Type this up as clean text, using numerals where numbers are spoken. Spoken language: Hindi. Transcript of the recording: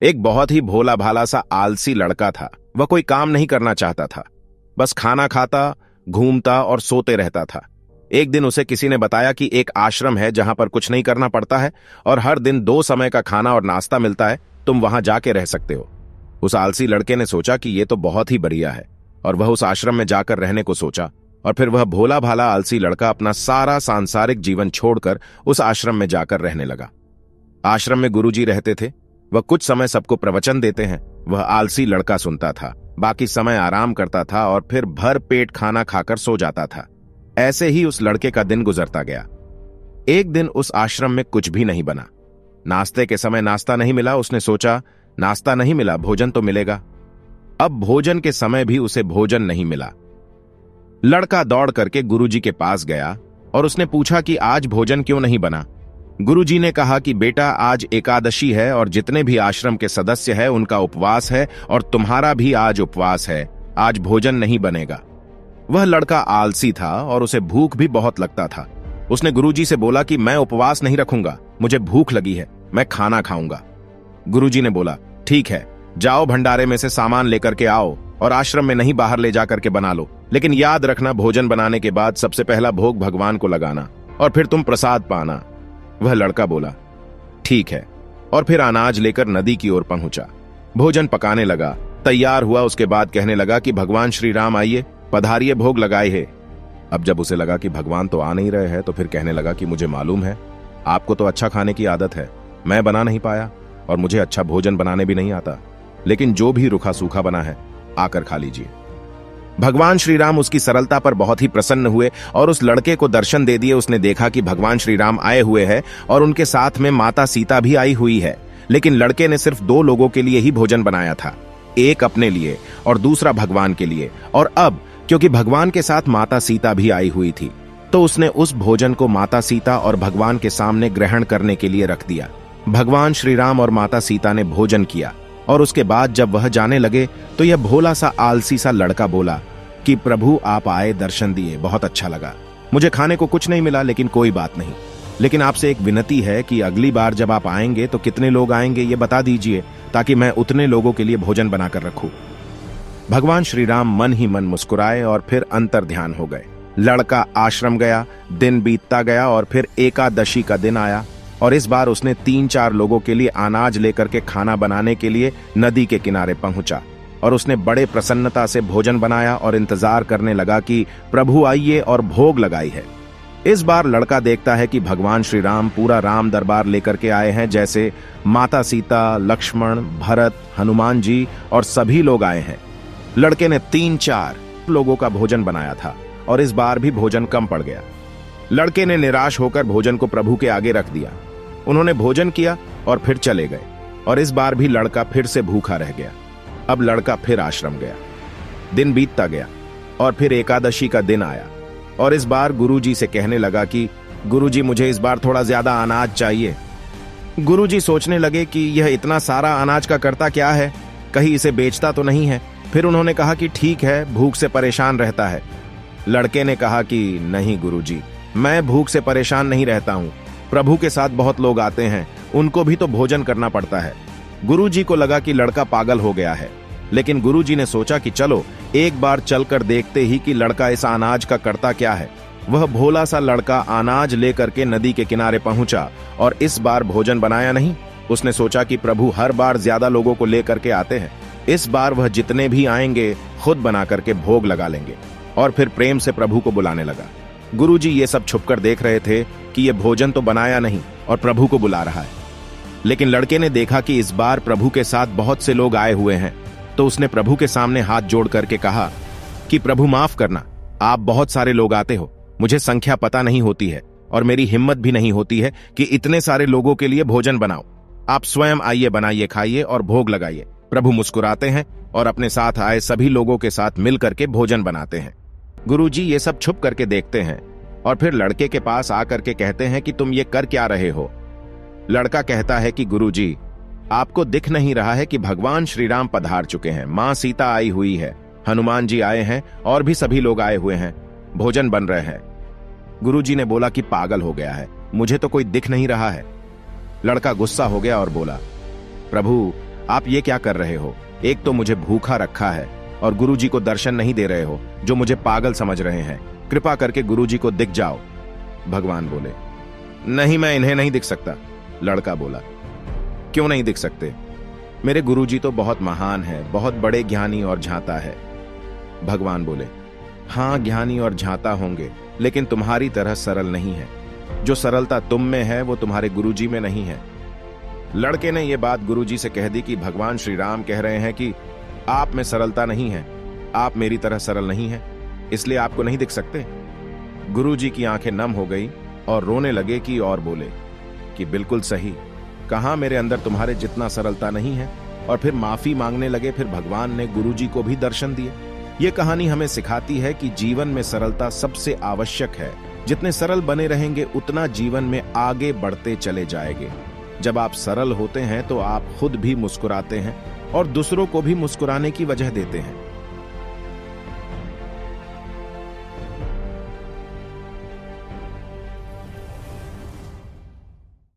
एक बहुत ही भोला भाला सा आलसी लड़का था। वह कोई काम नहीं करना चाहता था, बस खाना खाता, घूमता और सोते रहता था। एक दिन उसे किसी ने बताया कि एक आश्रम है जहां पर कुछ नहीं करना पड़ता है और हर दिन 2 समय का खाना और नाश्ता मिलता है, तुम वहां जाके रह सकते हो। उस आलसी लड़के ने सोचा कि यह तो बहुत ही बढ़िया है और वह उस आश्रम में जाकर रहने को सोचा। और फिर वह भोला भाला आलसी लड़का अपना सारा सांसारिक जीवन छोड़कर उस आश्रम में जाकर रहने लगा। आश्रम में गुरुजी रहते थे। वह कुछ समय सबको प्रवचन देते हैं। वह आलसी लड़का सुनता था, बाकी समय आराम करता था और फिर भर पेट खाना खाकर सो जाता था। ऐसे ही उस लड़के का दिन गुजरता गया। एक दिन उस आश्रम में कुछ भी नहीं बना। नाश्ते के समय नाश्ता नहीं मिला। उसने सोचा, नाश्ता नहीं मिला, भोजन तो मिलेगा। अब भोजन के समय भी उसे भोजन नहीं मिला। लड़का दौड़ करके गुरुजी के पास गया और उसने पूछा कि आज भोजन क्यों नहीं बना। गुरुजी ने कहा कि बेटा, आज एकादशी है और जितने भी आश्रम के सदस्य हैं उनका उपवास है और तुम्हारा भी आज उपवास है। आज भोजन नहीं बनेगा। वह लड़का आलसी था और उसे भूख भी बहुत लगता था। उसने गुरुजी से बोला कि मैं उपवास नहीं रखूंगा, मुझे भूख लगी है, मैं खाना खाऊंगा। गुरुजी ने बोला, ठीक है, जाओ भंडारे में से सामान लेकर के आओ और आश्रम में नहीं बाहर ले जाकर के बना लो, लेकिन याद रखना भोजन बनाने के बाद सबसे पहला भोग भगवान को लगाना और फिर तुम प्रसाद पाना। वह लड़का बोला, ठीक है, और फिर अनाज लेकर नदी की ओर पहुंचा। भोजन पकाने लगा, तैयार हुआ। उसके बाद कहने लगा कि भगवान श्री राम आइए, पधारिए, भोग लगाए है। अब जब उसे लगा कि भगवान तो आ नहीं रहे हैं तो फिर कहने लगा कि मुझे मालूम है आपको तो अच्छा खाने की आदत है, मैं बना नहीं पाया और मुझे अच्छा भोजन बनाने भी नहीं आता, लेकिन जो भी रूखा सूखा बना है आकर खा लीजिए। भगवान श्री राम उसकी सरलता पर बहुत ही प्रसन्न हुए और उस लड़के को दर्शन दे दिए। उसने देखा कि भगवान श्री राम आए हुए हैं और उनके साथ में माता सीता भी आई हुई है, लेकिन लड़के ने सिर्फ 2 लोगों के लिए ही भोजन बनाया था, एक अपने लिए और दूसरा भगवान के लिए। और अब क्योंकि भगवान के साथ माता सीता भी आई हुई थी, तो उसने उस भोजन को माता सीता और भगवान के सामने ग्रहण करने के लिए रख दिया। भगवान श्री राम और माता सीता ने भोजन किया और उसके बाद जब वह जाने लगे तो यह भोला सा आलसी सा लड़का बोला कि प्रभु आप आए, दर्शन दिए, बहुत अच्छा लगा। मुझे खाने को कुछ नहीं मिला, लेकिन कोई बात नहीं, लेकिन आपसे एक विनती है कि अगली बार जब आप आएंगे तो कितने लोग आएंगे ये बता दीजिए, ताकि मैं उतने लोगों के लिए भोजन बनाकर रखूं। भगवान श्री राम मन ही मन मुस्कुराए और फिर अंतर ध्यान हो गए। लड़का आश्रम गया, दिन बीतता गया और फिर एकादशी का दिन आया और इस बार उसने 3-4 लोगों के लिए अनाज लेकर के खाना बनाने के लिए नदी के किनारे पहुंचा और उसने बड़े प्रसन्नता से भोजन बनाया और इंतजार करने लगा कि प्रभु आइए और भोग लगाई है। इस बार लड़का देखता है कि भगवान श्री राम पूरा राम दरबार लेकर के आए हैं, जैसे माता सीता, लक्ष्मण, भरत, हनुमान जी और सभी लोग आए हैं। लड़के ने 3-4 लोगों का भोजन बनाया था और इस बार भी भोजन कम पड़ गया। लड़के ने निराश होकर भोजन को प्रभु के आगे रख दिया। उन्होंने भोजन किया और फिर चले गए और इस बार भी लड़का फिर से भूखा रह गया। अब लड़का फिर आश्रम गया। दिन बीतता गया और फिर एकादशी का दिन आया और इस बार गुरुजी से कहने लगा कि गुरुजी, मुझे इस बार थोड़ा ज्यादा अनाज चाहिए। गुरुजी सोचने लगे कि यह इतना सारा अनाज का करता क्या है, कहीं इसे बेचता तो नहीं है। फिर उन्होंने कहा कि ठीक है, भूख से परेशान रहता है। लड़के ने कहा कि नहीं गुरुजी, मैं भूख से परेशान नहीं रहता हूं, प्रभु के साथ बहुत लोग आते हैं, उनको भी तो भोजन करना पड़ता है। गुरुजी को लगा कि लड़का पागल हो गया है, लेकिन गुरुजी ने सोचा कि चलो एक बार चलकर देखते ही कि लड़का इस अनाज का करता क्या है। वह भोला सा लड़का अनाज लेकर के नदी के किनारे पहुंचा और इस बार भोजन बनाया नहीं। उसने सोचा कि प्रभु हर बार ज्यादा लोगों को लेकर के आते हैं, इस बार वह जितने भी आएंगे खुद बना करके भोग लगा लेंगे और फिर प्रेम से प्रभु को बुलाने लगा। गुरुजी ये सब छुपकर देख रहे थे कि यह भोजन तो बनाया नहीं और प्रभु को बुला रहा है, लेकिन लड़के ने देखा कि इस बार प्रभु के साथ बहुत से लोग आए हुए हैं, तो उसने प्रभु के सामने हाथ जोड़ करके कहा कि प्रभु माफ करना, आप बहुत सारे लोग आते हो, मुझे संख्या पता नहीं होती है और मेरी हिम्मत भी नहीं होती है कि इतने सारे लोगों के लिए भोजन बनाओ। आप स्वयं आइए, बनाइए, खाइए और भोग लगाइए। प्रभु मुस्कुराते हैं और अपने साथ आए सभी लोगों के साथ मिल करके भोजन बनाते हैं। गुरुजी ये सब छुप करके देखते हैं और फिर लड़के के पास आकर के कहते हैं कि तुम ये कर क्या रहे हो। लड़का कहता है कि गुरुजी, आपको दिख नहीं रहा है कि भगवान श्री राम पधार चुके हैं, मां सीता आई हुई है, हनुमान जी आए हैं और भी सभी लोग आए हुए हैं, भोजन बन रहे हैं। गुरुजी ने बोला कि पागल हो गया है, मुझे तो कोई दिख नहीं रहा है। लड़का गुस्सा हो गया और बोला, प्रभु आप ये क्या कर रहे हो? एक तो मुझे भूखा रखा है और गुरुजी को दर्शन नहीं दे रहे हो, जो मुझे पागल समझ रहे हैं। कृपा करके गुरुजी को दिख जाओ। भगवान बोले, नहीं, मैं इन्हें नहीं दिख सकता। लड़का बोला, क्यों नहीं दिख सकते? मेरे गुरुजी तो बहुत महान है, बहुत बड़े ज्ञानी और झांता है। भगवान बोले, हाँ, ज्ञानी और झांता होंगे, लेकिन तुम्हारी तरह सरल नहीं है। जो सरलता तुम में है वो तुम्हारे गुरुजी में नहीं है। लड़के ने यह बात गुरुजी से कह दी कि भगवान श्री राम कह रहे हैं कि आप में सरलता नहीं है, आप मेरी तरह सरल नहीं है, इसलिए आपको नहीं दिख सकते। गुरुजी की आंखें नम हो गई और रोने लगे कि और बोले कि बिल्कुल सही कहा, मेरे अंदर तुम्हारे जितना सरलता नहीं है। और फिर माफी मांगने लगे। फिर भगवान ने गुरुजी को भी दर्शन दिए। ये कहानी हमें सिखाती है कि जीवन में सरलता सबसे आवश्यक है। जितने सरल बने रहेंगे उतना जीवन में आगे बढ़ते चले जाएंगे। जब आप सरल होते हैं तो आप खुद भी मुस्कुराते हैं और दूसरों को भी मुस्कुराने की वजह देते हैं।